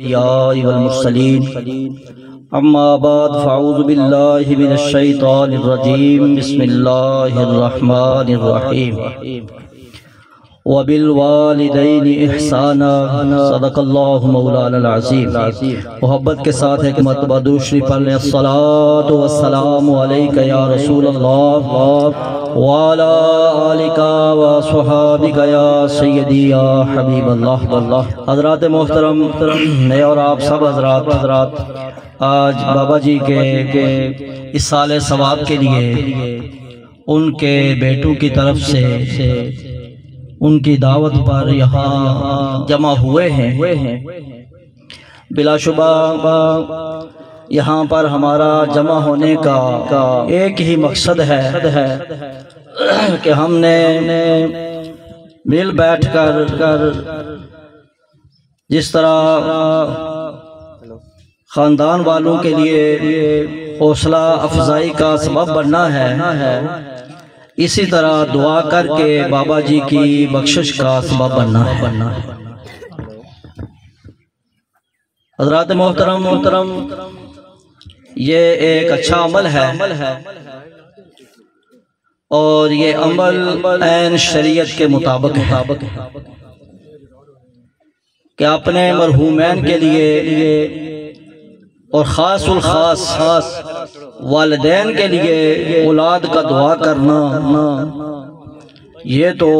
الأنبياء والمرسلين أما بعد فأعوذ بالله من الشيطان الرجيم بسم الله الرحمن الرحيم وبالوالدین احسانا صدق اللہ مولانا العظیم۔ محبت کے ساتھ ایک مرتبہ دوسری پڑھ لیں۔ الصلاۃ والسلام علیک یا رسول اللہ وعلی آلک وصحابک یا سیدی یا حبیب اللہ۔ حضرات محترم، میں اور آپ سب حضرات آج بابا جی کے اصال ثواب کے لیے ان کے بیٹوں کی طرف سے ان کی دعوت پر یہاں جمع ہوئے ہیں۔ بلا شبہ یہاں پر ہمارا جمع ہونے کا ایک ہی مقصد ہے کہ ہم نے مل بیٹھ کر جس طرح خاندان والوں کے لیے حوصلہ افزائی کا سبب بننا ہے، اسی طرح دعا کر کے بابا جی کی بخشش کا سبب بننا ہے۔ حضرات محترم، یہ ایک اچھا عمل ہے اور یہ عمل عین شریعت کے مطابق ہے کہ اپنے مرحومین کے لیے اور خاص الخاص والدین کے لیے اولاد کا دعا کرنا، یہ تو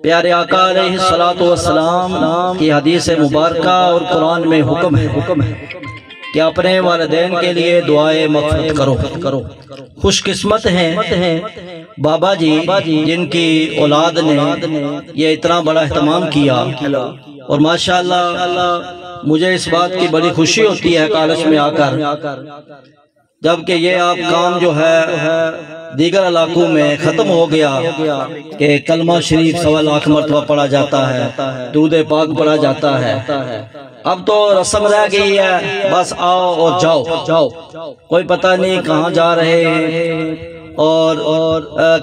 پیارے آقا علیہ السلام کی حدیث مبارکہ اور قرآن میں حکم ہے کہ اپنے والدین کے لیے دعائے مغفرت کرو۔ خوش قسمت ہیں بابا جی جن کی اولاد نے یہ اتنا بڑا اہتمام کیا، اور ماشاءاللہ مجھے اس بات کی بڑی خوشی ہوتی ہے کالج میں آ کر، جبکہ یہ آپ کام جو ہے دیگر علاقوں میں ختم ہو گیا کہ کلمہ شریف 1.25 لاکھ مرتبہ پڑھا جاتا ہے، درود پاک پڑھا جاتا ہے۔ اب تو رسم رہ گئی ہے، بس آؤ اور جاؤ، کوئی پتہ نہیں کہاں جا رہے ہیں اور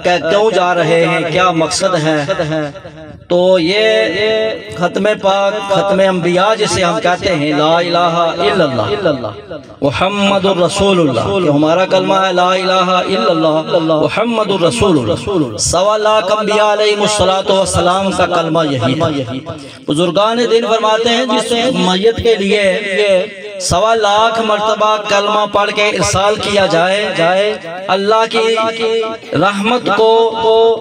کیوں جا رہے ہیں، کیا مقصد ہے۔ تو یہ ختم پاک، ختم انبیاء جسے ہم کہتے ہیں، لا الہ الا اللہ محمد الرسول اللہ، کہ ہمارا کلمہ ہے لا الہ الا اللہ محمد الرسول اللہ۔ 1.25 لاکھ انبیاء علیہ السلام کا کلمہ یہی ہے۔ بزرگان دین فرماتے ہیں جس میت کے لیے 1.25 لاکھ مرتبہ کلمہ پڑھ کے ارسال کیا جائے، اللہ کی رحمت کو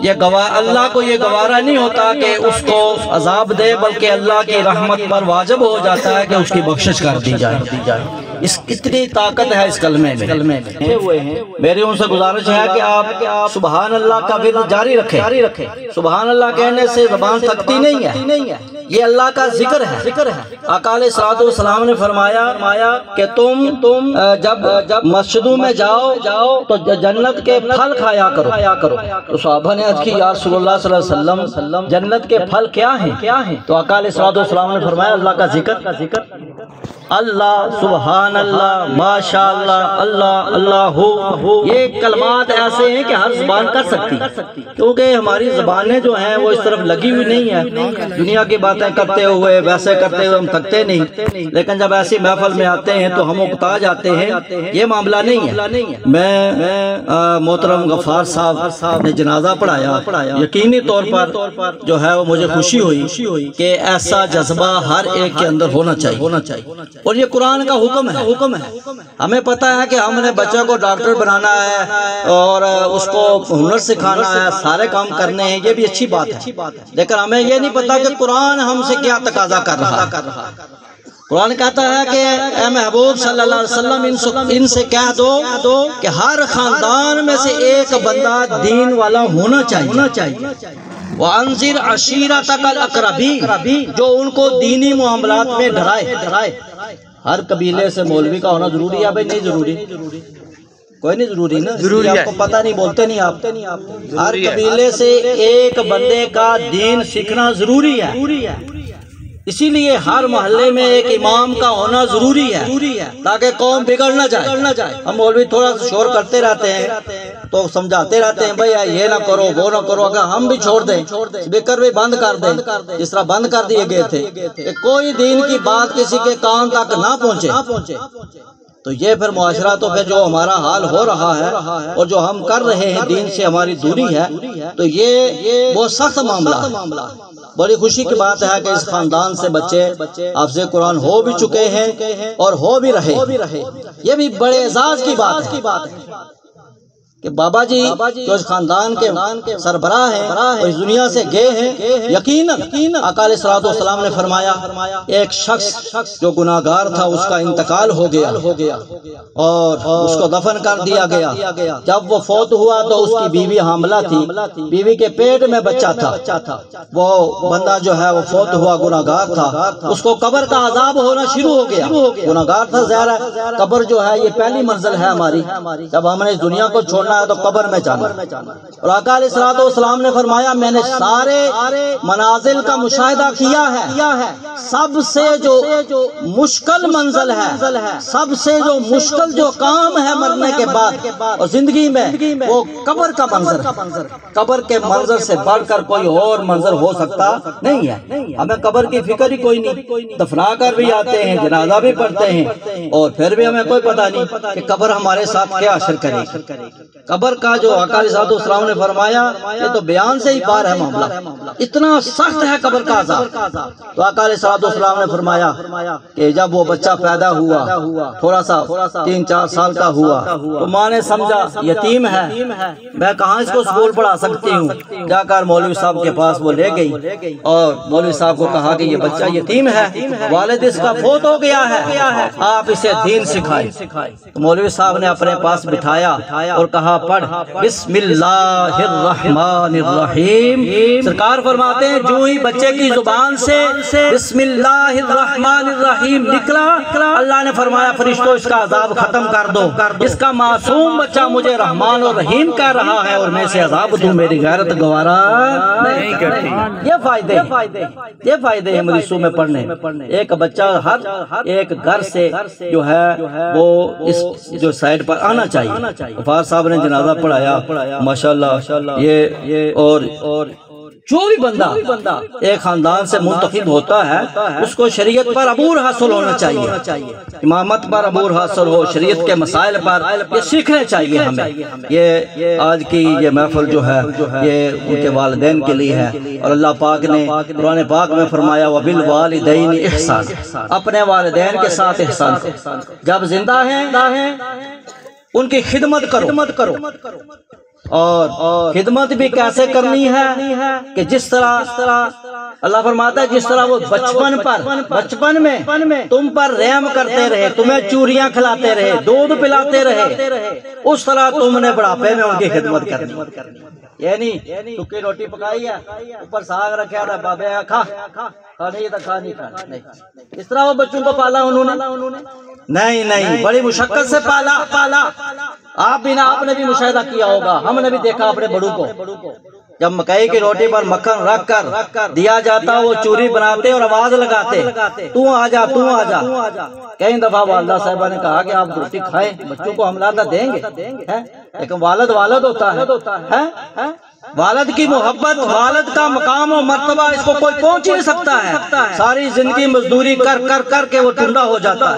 اللہ کو یہ گوارا نہیں ہوتا کہ اس کو عذاب دے، بلکہ اللہ کی رحمت پر واجب ہو جاتا ہے کہ اس کی بخشش کر دی جائے۔ اس کتنی طاقت ہے اس کلمے میں۔ میری ان سے گزارش ہے کہ آپ سبحان اللہ کا ورد جاری رکھیں۔ سبحان اللہ کہنے سے زبان تھکتی نہیں ہے، یہ اللہ کا ذکر ہے۔ آقا علیہ السلام نے فرمایا کہ تم جب مسجدوں میں جاؤ تو جنت کے پھل کھایا کرو۔ تو صحابہ نے عرض کی یا رسول اللہ صلی اللہ علیہ وسلم جنت کے پھل کیا ہیں؟ تو آقا علیہ السلام نے فرمایا اللہ کا ذکر، اللہ، سبحان اللہ، ماشاء اللہ، اللہ، یہ کلمات ایسے ہیں کہ ہر زبان کر سکتی، کیونکہ ہماری زبانیں جو ہیں وہ اس طرف لگی ہوئی نہیں ہیں۔ دنیا کی باتیں کرتے ہوئے ویسے کرتے ہوئے ہم تھکتے نہیں، لیکن جب ایسی محفل میں آتے ہیں تو ہم اکتا جاتے ہیں، یہ معاملہ نہیں ہے۔ میں محترم غفار صاحب نے جنازہ پڑھایا، یقینی طور پر جو ہے وہ مجھے خوشی ہوئی کہ ایسا جذبہ ہر ایک کے اندر ہونا چاہیے، اور یہ قرآن کا حکم ہے۔ ہمیں پتہ ہے کہ ہم نے بچہ کو ڈاکٹر بنانا ہے اور اس کو ہنر سکھانا ہے، سارے کام کرنے ہیں، یہ بھی اچھی بات ہے، لیکن ہمیں یہ نہیں پتا کہ قرآن ہم سے کیا تقاضا کر رہا ہے۔ قرآن کہتا ہے کہ اے محبوب صلی اللہ علیہ وسلم ان سے کہہ دو کہ ہر خاندان میں سے ایک بندہ دین والا ہونا چاہیے۔ وَأَنذِرْ عَشِيرَتَكَ الْأَقْرَبِينَ، جو ان کو دینی معاملات میں ڈرائے۔ ہر قبیلے سے مولوی کا ہونا ضروری ہے؟ بھائی نہیں ضروری، کوئی نہیں ضروری نا، ضروری آپ کو پتہ نہیں، بولتے نہیں آپ۔ ہر قبیلے سے ایک بندے کا دین سیکھنا ضروری ہے، اسی لیے ہر محلے میں ایک امام کا ہونا ضروری ہے تاکہ قوم بگڑ نہ جائے۔ ہم مولوی تھوڑا سا شور کرتے رہتے ہیں تو سمجھاتے رہتے ہیں بھائی یہ نہ کرو وہ نہ کرو، اگر ہم بھی چھوڑ دیں، اسپیکر بھی بند کر دیں جس طرح بند کر دیے گئے تھے کہ کوئی دین کی بات کسی کے کان تک نہ پہنچے، تو یہ پھر معاشرہ تو پھر جو ہمارا حال ہو رہا ہے اور جو ہم کر رہے ہیں دین سے ہماری دوری ہے، تو یہ بہت سخت معاملہ ہے۔ بڑی خوشی کی بات ہے کہ اس خاندان سے بچے حافظ قرآن ہو بھی چکے ہیں اور ہو بھی رہے، یہ بھی بڑے اعزاز کی بات ہے کہ بابا جی جو اس خاندان کے سربراہ ہیں اور اس دنیا سے گئے ہیں۔ یقیناً آقا علیہ الصلوۃ والسلام نے فرمایا ایک شخص جو گناہگار تھا اس کا انتقال ہو گیا اور اس کو دفن کر دیا گیا۔ جب وہ فوت ہوا تو اس کی بیوی حاملہ تھی، بیوی کے پیٹ میں بچہ تھا، وہ بندہ جو ہے وہ فوت ہوا گناہگار تھا، اس کو قبر کا عذاب ہونا شروع ہو گیا، گناہگار تھا، ظاہر ہے قبر جو ہے یہ پہلی منزل ہے ہماری، جب ہم نے اس دنیا کو چھوڑنا ہے تو قبر میں جانا۔ اور آقا علیہ الصلوۃ والسلام نے فرمایا میں نے سارے منازل کا مشاہدہ کیا ہے، سب سے جو مشکل منزل ہے، سب سے جو مشکل جو کام ہے مرنے کے بعد اور زندگی میں، وہ قبر کا منظر ہے۔ قبر کے منظر سے بڑھ کر کوئی اور منظر ہو سکتا نہیں ہے۔ ہمیں قبر کی فکر ہی کوئی نہیں، دفنا کر بھی آتے ہیں، جنازہ بھی پڑھتے ہیں، اور پھر بھی ہمیں کوئی پتہ نہیں کہ قبر ہمارے ساتھ کیا اثر کرے گی۔ قبر کا جو آقا علیہ السلام نے فرمایا یہ تو بیان سے ہی پار ہے معاملہ، اتنا سخت ہے قبر کا عذاب۔ تو آقا علیہ السلام نے فرمایا کہ جب وہ بچہ پیدا ہوا، تھوڑا سا 3-4 سال کا ہوا، تو ماں نے سمجھا یتیم ہے، میں کہاں اس کو سکول پڑھا سکتی ہوں، جا کر مولوی صاحب کے پاس وہ لے گئی اور مولوی صاحب کو کہا کہ یہ بچہ یتیم ہے، والد اس کا فوت ہو گیا ہے، آپ اسے دین سکھائیں۔ تو مولوی صاحب نے اپنے پاس بٹھایا اور کہا پڑھ بسم اللہ الرحمن الرحیم۔ سرکار فرماتے ہیں جو ہی بچے کی زبان سے بسم اللہ الرحمن الرحیم نکلا، اللہ نے فرمایا فرشتوں اس کا عذاب ختم کر دو، اس کا معصوم بچہ مجھے رحمان اور رحیم کہہ رہا ہے اور میں سے عذاب دوں میری غیرت گوارا نہیں کرتی۔ یہ فائدے ہیں مدرسوں میں پڑھنے۔ ایک بچہ ہر ایک گھر سے جو ہے وہ اس جو سائڈ پر آنا چاہیے۔ غفار صاحب نے جنازہ پڑھایا ماشاءاللہ، یہ اور جو بھی بندہ ایک خاندان سے منتخب ہوتا ہے اس کو شریعت پر عبور حاصل ہونا چاہیے، امامت پر عبور حاصل ہو، شریعت کے مسائل پر یہ سیکھنے چاہیے ہمیں۔ یہ آج کی یہ محفل جو ہے یہ ان کے والدین کے لیے ہے، اور اللہ پاک نے قرآن پاک میں فرمایا وَبِالْوَالِدَيْنِ احسان، اپنے والدین کے ساتھ احسان کرو، جب زندہ ہیں ان کی خدمت کرو، اور خدمت بھی کیسے کرنی ہے کہ جس طرح اللہ فرماتا ہے جس طرح وہ بچپن میں تم پر رحم کرتے رہے، تمہیں چوریاں کھلاتے رہے، دودھ پلاتے رہے، اس طرح تم نے بڑھاپے میں ان کی خدمت کرنی۔ یعنی سکی روٹی پکائی ہے، اوپر ساگ رکھا تھا، بابے کھا نہیں تو کھا نہیں کھانا، اس طرح وہ بچوں کو پالا انہوں نے نہیں، بڑی مشقت سے پالا۔ آپ نے بھی مشاہدہ کیا ہوگا، ہم نے بھی دیکھا اپنے بڑوں کو، جب مکئی کی روٹی پر مکھن رکھ کر دیا جاتا وہ چوری بناتے اور آواز لگاتے تو آ جا۔ کئی دفعہ والدہ صاحبہ نے کہا کہ آپ روٹی کھائیں، بچوں کو ہم لاتا دیں گے، لیکن والد ہوتا ہے، والد کی محبت، والد کا مقام و مرتبہ اس کو کوئی پہنچ نہیں سکتا ہے۔ ساری زندگی مزدوری کر کے وہ ٹھنڈا ہو جاتا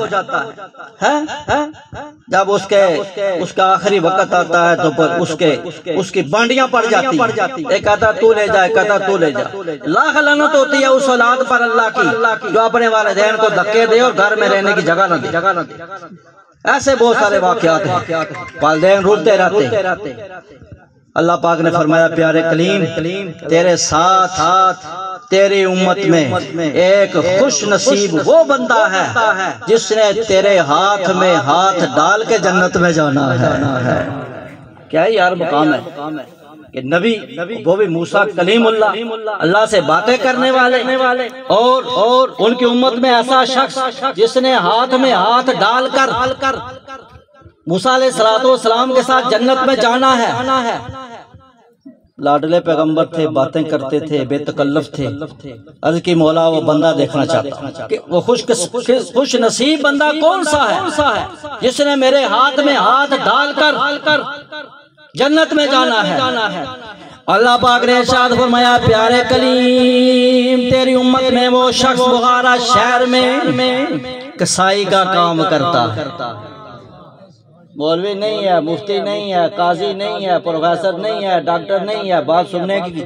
ہے، جب اس کا آخری وقت آتا ہے تو پھر اس کی بانڈیاں پڑ جاتی، ایک کہتا تو لے جا۔ لاکھ لعنت ہوتی ہے اس اولاد پر اللہ کی جو اپنے والدین کو دھکے دے اور گھر میں رہنے کی جگہ نہ دے۔ ایسے بہت سارے واقعات ہیں، والدین رولتے رہتے۔ اللہ پاک نے فرمایا پیارے کلیم تیرے ساتھ تیری امت میں ایک خوش نصیب وہ بندہ ہے جس نے تیرے ہاتھ میں ہاتھ ڈال کے جنت میں جانا ہے۔ کیا یار مقام ہے کہ نبی وہ بھی موسیٰ کلیم اللہ سے باتیں کرنے والے، اور ان کی امت میں ایسا شخص جس نے ہاتھ میں ہاتھ ڈال کر موسیٰ علیہ السلام کے ساتھ جنت میں جانا ہے۔ لاڈلے پیغمبر تھے، باتیں کرتے تھے، بے تکلف تھے۔ عرض کی مولا وہ بندہ دیکھنا چاہتا کہ وہ خوش نصیب بندہ کون سا ہے جس نے میرے ہاتھ میں ہاتھ ڈال کر جنت میں جانا ہے۔ اللہ پاک نے ارشاد فرمایا پیارے کلیم تیری امت میں وہ شخص بخارا شہر میں کسائی کا کام کرتا ہے، مولوی نہیں ہے، مفتی نہیں ہے، قاضی نہیں ہے، پروفیسر نہیں ہے، ڈاکٹر نہیں ہے، بات سننے کی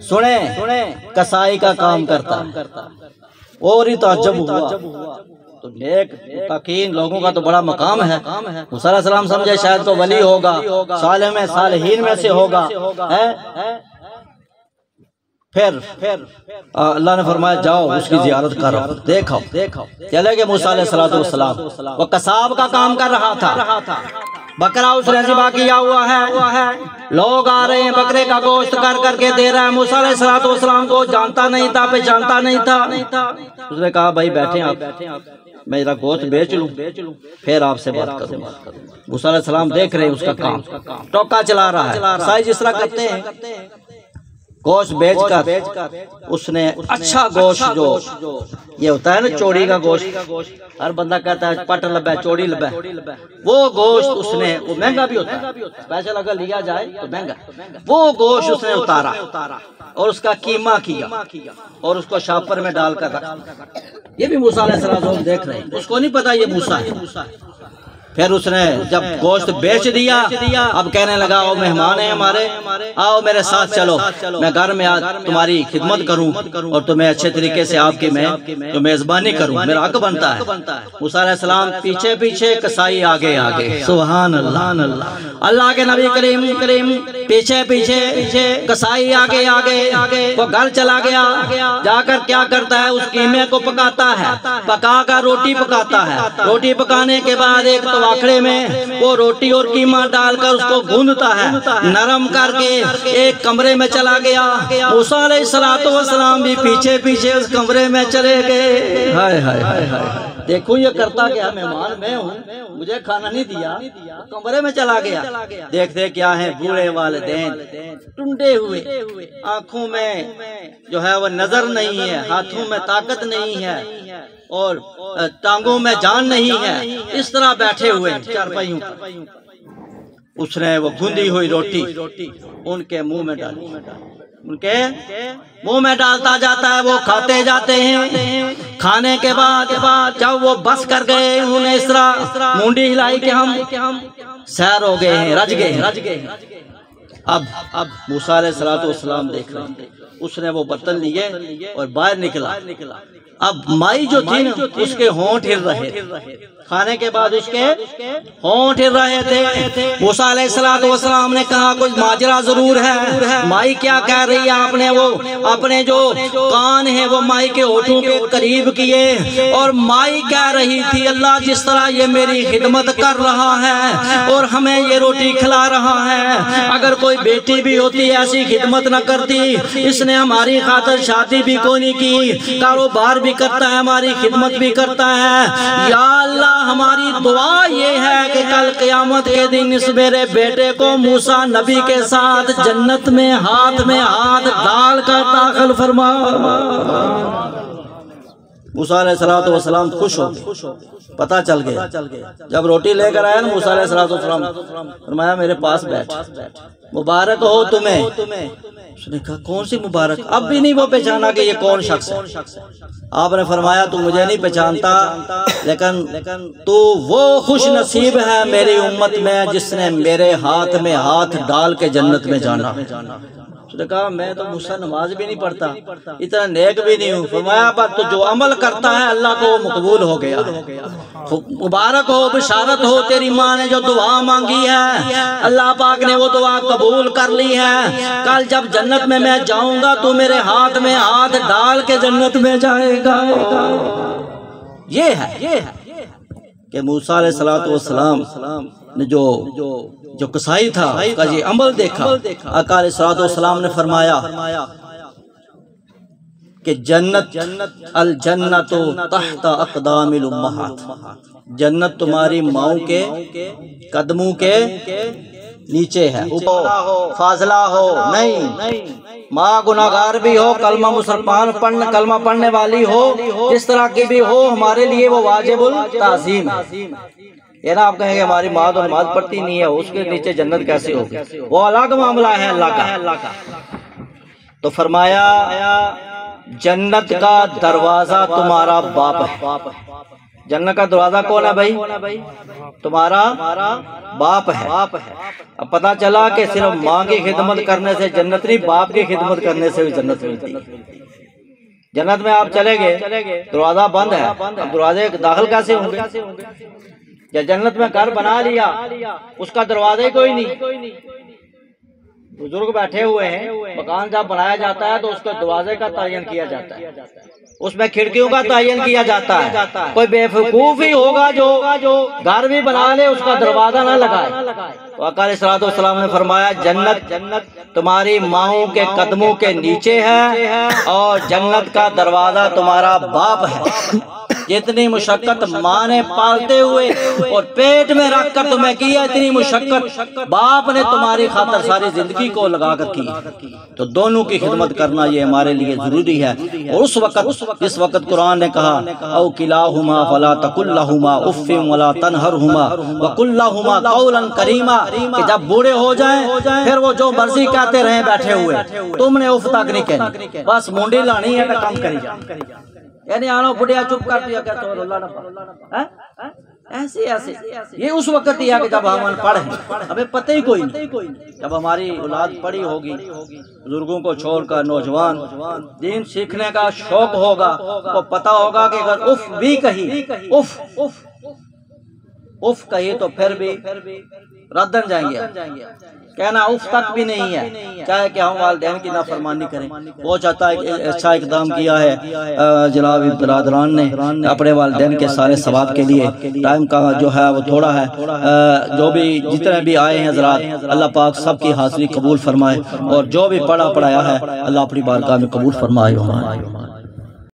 سنیں، کسائی کا کام کرتا ہے۔ اور ہی تعجب ہوا تو نیک متقین لوگوں کا تو بڑا مقام ہے۔ موسیٰ علیہ السلام سمجھے شاید تو ولی ہوگا، صالح میں صالحین میں سے ہوگا، پھر اللہ نے فرمایا جاؤ اس کی زیارت کرو، دیکھو۔ چلے گئے موسیٰ علیہ السلام، وہ قصاب کا کام کر رہا تھا، بکرا اس نے ذبح کیا ہوا ہے، لوگ آ رہے ہیں بکرے کا گوشت کر کے دے رہا ہے۔ موسیٰ علیہ السلام کو جانتا نہیں تھا، پہچانتا نہیں تھا۔ اس نے کہا بھائی بیٹھیں آپ، میں ذرا گوشت بیچ لوں پھر آپ سے بات کروں۔ موسیٰ علیہ السلام دیکھ رہے ہیں اس کا کام، ٹوکا چلا رہا ہے، سائی جس طرح کرتے ہیں، گوشت بیچ کر اس نے اچھا گوشت جو یہ ہوتا ہے نا چوڑی کا گوشت، ہر بندہ کہتا ہے پٹ لبا چوڑی لبا، وہ گوشت اس نے، وہ مہنگا بھی ہوتا ہے، اسپیشل اگر لیا جائے تو مہنگا، وہ گوشت اس نے اتارا اور اس کا قیمہ کیا اور اس کو شاپر میں ڈال کر رکھا۔ یہ بھی موسیٰ علیہ السلام دیکھ رہے ہیں، اس کو نہیں پتا یہ موسیٰ ہے۔ پھر اس نے جب گوشت بیچ دیا اب کہنے لگا او مہمان ہیں ہمارے، آؤ میرے ساتھ چلو، میں گھر میں تمہاری خدمت کروں اور تمہیں اچھے طریقے سے آپ کی میں جو میزبانی کروں، میرا حق بنتا ہے۔ موسیٰ علیہ السلام پیچھے پیچھے، کسائی آگے آگے، سبحان اللہ، اللہ کے نبی کریم پیچھے پیچھے، کسائی آگے آگے، وہ گھر چلا گیا، جا کر کیا کرتا ہے اس قیمے کو پکاتا ہے، پکا کر روٹی پکاتا ہے، روٹی پکانے کے بعد ایک واکڑے میں وہ روٹی اور قیمہ ڈال کر اس کو گوندتا ہے، نرم کر کے ایک کمرے میں چلا گیا۔ موسیٰ علیہ السلام بھی پیچھے پیچھے اس کمرے میں چلے گئے۔ ہائے ہائے ہائے ہائے، دیکھو یہ کرتا کیا، مہمان میں ہوں، مجھے کھانا نہیں دیا، کمرے میں چلا گیا۔ دیکھتے کیا ہے، بوڑھے والدین ٹنڈے ہوئے، آنکھوں میں جو ہے وہ نظر نہیں ہے، ہاتھوں میں طاقت نہیں ہے اور ٹانگوں میں جان نہیں ہے، اس طرح بیٹھے ہوئے چارپائیوں پر۔ اس نے وہ گوندی ہوئی روٹی ان کے منہ میں ڈالی، ان کے منہ میں ڈالتا جاتا ہے، وہ کھاتے جاتے ہیں۔ کھانے کے بعد جب وہ بس کر گئے، انہوں نے اس طرح مونڈی ہلائی کہ ہم سیر ہو گئے ہیں، رج گئے ہیں۔ اب موسیٰ علیہ السلام دیکھ رہے ہیں، اس نے وہ برتن لیے اور باہر نکلا۔ اب مائی جو تھی نا اس کے ہونٹ ہل رہے تھے، کھانے کے بعد اس کے ہونٹ ہل رہے تھے۔ موسیٰ علیہ السلام نے کہا کچھ ماجرا ضرور ہے۔ مائی کیا کہہ رہی ہے؟ آپ نے وہ اپنے جو کان ہیں وہ مائی کے ہونٹوں کے قریب کیے اور مائی کہہ رہی تھی اللہ جس طرح یہ میری خدمت کر رہا ہے اور ہمیں یہ روٹی کھلا رہا ہے، اگر کوئی بیٹی بھی ہوتی ایسی خدمت نہ کرتی، اس نے ہماری خاطر شادی بھی کوئی نہیں کی، کاروبار بھی کرتا ہے، ہماری خدمت بھی کرتا ہے۔ یا اللہ ہماری دعا یہ ہے کہ کل قیامت کے دن اس میرے بیٹے کو موسیٰ نبی کے ساتھ جنت میں ہاتھ ڈال کر داخل فرما۔ موسیٰ علیہ السلام خوش ہو گئے، پتہ چل گیا۔ جب روٹی لے کر آیا نا موسیٰ علیہ السلام، فرمایا میرے پاس بیٹھ، مبارک ہو تمہیں۔ اس نے کہا کون سی مبارک؟ اب بھی نہیں وہ پہچانا کہ یہ کون شخص ہے۔ آپ نے فرمایا تو مجھے نہیں پہچانتا، لیکن تو وہ خوش نصیب ہے میری امت میں جس نے میرے ہاتھ میں ہاتھ ڈال کے جنت میں جانا۔ اس نے کہا میں تو مجھ سے نماز بھی نہیں پڑھتا، اتنا نیک بھی نہیں ہوں۔ فرمایا پر تو جو عمل کرتا ہے اللہ کو وہ مقبول ہو گیا۔ مبارک ہو، بشارت ہو، تیری ماں نے جو دعا مانگی ہے اللہ پاک نے وہ دعا قبول کر لی ہے۔ کل جب جنت میں جاؤں گا تو میرے ہاتھ میں ہاتھ ڈال کے جنت میں جائے گا۔ یہ ہے کہ موسیٰ علیہ السلام نے جو کسائی تھا اس کا یہ عمل دیکھا۔ آقا علیہ السلام نے فرمایا کہ الجنت تحت اقدام الامہات، جنت تمہاری ماؤں کے قدموں کے نیچے ہے۔ فاضلہ ہو نہیں، ماں گناہگار بھی ہو، کلمہ پڑھنے والی ہو، اس طرح کی بھی ہو، ہمارے لیے وہ واجب التعظیم ہے۔ یہ نا آپ کہیں گے ہماری ماں تو نماز پڑھتی نہیں ہے، اس کے نیچے جنت کیسے ہوگی؟ وہ الگ معاملہ ہے اللہ کا۔ تو فرمایا جنت کا دروازہ تمہارا باپ ہے۔ جنت کا دروازہ کون ہے بھائی؟ تمہارا باپ ہے۔ اب پتہ چلا کہ صرف ماں کی خدمت کرنے سے جنت نہیں، باپ کی خدمت کرنے سے بھی جنت ملتی۔ جنت میں آپ چلے گئے، دروازہ بند ہے، اب دروازے داخل کیسے ہوں گے؟ یا جنت میں گھر بنا لیا، اس کا دروازہ ہی کوئی نہیں، بزرگ بیٹھے ہوئے ہیں، مکان جب بنایا جاتا ہے تو اس کے دروازے کا تعین کیا جاتا ہے، اس میں کھڑکیوں کا تعین کیا جاتا ہے۔ کوئی بے وقوف ہی ہوگا جو گھر بھی بنا لے اس کا دروازہ نہ لگائے۔ تو آقا علیہ الصلوۃ والسلام نے فرمایا جنت تمہاری ماؤں کے قدموں کے نیچے ہے اور جنت کا دروازہ تمہارا باپ ہے۔ جتنی مشقت ماں نے پالتے ہوئے اور پیٹ میں رکھ کر تمہیں کیا، اتنی مشقت باپ نے تمہاری خاطر ساری زندگی کو لگا کر کی۔ تو دونوں کی خدمت کرنا یہ ہمارے لیے ضروری ہے۔ اور اس وقت قرآن نے کہا او کلاہما فلا تقل لہما اف ولا تنہرہما وقل لہما قولا کریما، کہ جب بوڑھے ہو جائیں پھر وہ جو مرضی کہتے رہیں بیٹھے ہوئے، تم نے اف تک نہیں کہنی، بس مونڈی لانی ہے تو کام کری جا، یعنی آنو بڑھیا چپ کر دیا کہ تو اللہ نہ ایسے یہ اس وقت ہی ہے کہ جب ہم پڑھ ہیں، ہمیں پتہ ہی کوئی نہیں۔ جب ہماری اولاد پڑھی ہوگی، بزرگوں کو چھوڑ کر نوجوان دین سیکھنے کا شوق ہوگا، کو پتہ ہوگا کہ اگر اف بھی کہی، اف کہی تو پھر بھی ردن جائیں گے، کہنا اف تک بھی نہیں ہے، چاہے کہ ہم والدین کی نافرمانی کریں۔ وہ چاہتا ہے کہ اچھا اقدام کیا ہے جناب برادران نے اپنے والدین کے سارے ثواب کے لیے۔ ٹائم کا جو ہے وہ تھوڑا ہے، جو بھی جتنے بھی آئے ہیں حضرات، اللہ پاک سب کی حاضری قبول فرمائے، اور جو بھی پڑھایا ہے اللہ اپنی بارگاہ میں قبول فرمائے۔